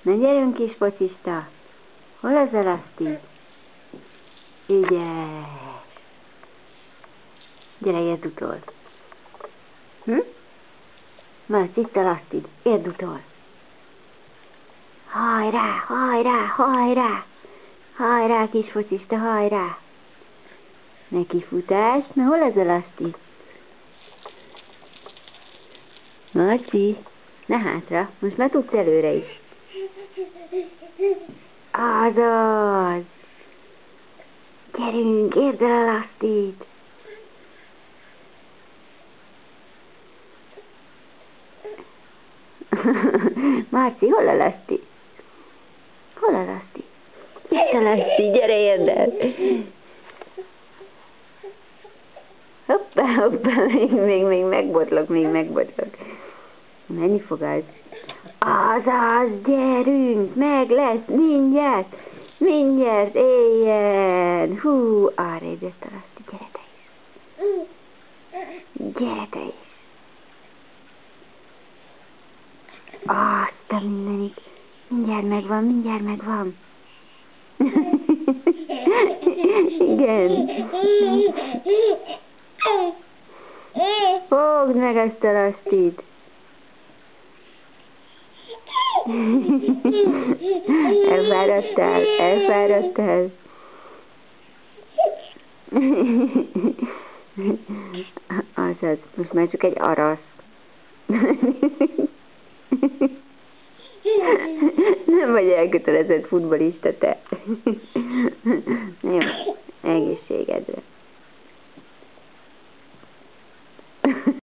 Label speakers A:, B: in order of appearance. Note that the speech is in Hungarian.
A: Na gyerünk kis focista! Hol az a laszti? Ügyes! Gyere, érd utol! Marci, itt a lasztid, érd utol! Hajrá, hajrá, hajrá! Hajrá, kis focista, hajrá! Neki futás, na hol az a laszti? Marci, ne hátra, most már tudsz előre is. Azaz! Gyerünk, érd el a lasztit! Marci, hol a laszti? Hol a laszti? Itt a laszti, gyere, érd el! Hoppá, hoppá, még megbotlok, Menni fog az? Azaz, gyerünk, meg lesz, mindjárt, éljen! Hú, arrébb jött a laszti, gyere te is! Gyere te is! Azt a mindenit! Mindjárt megvan! Igen! Fogd meg azt a lasztit! Elfáradtál. Azaz, most már csak egy arasz. Nem vagy elkötelezett futballista, te. Jó, egészségedre.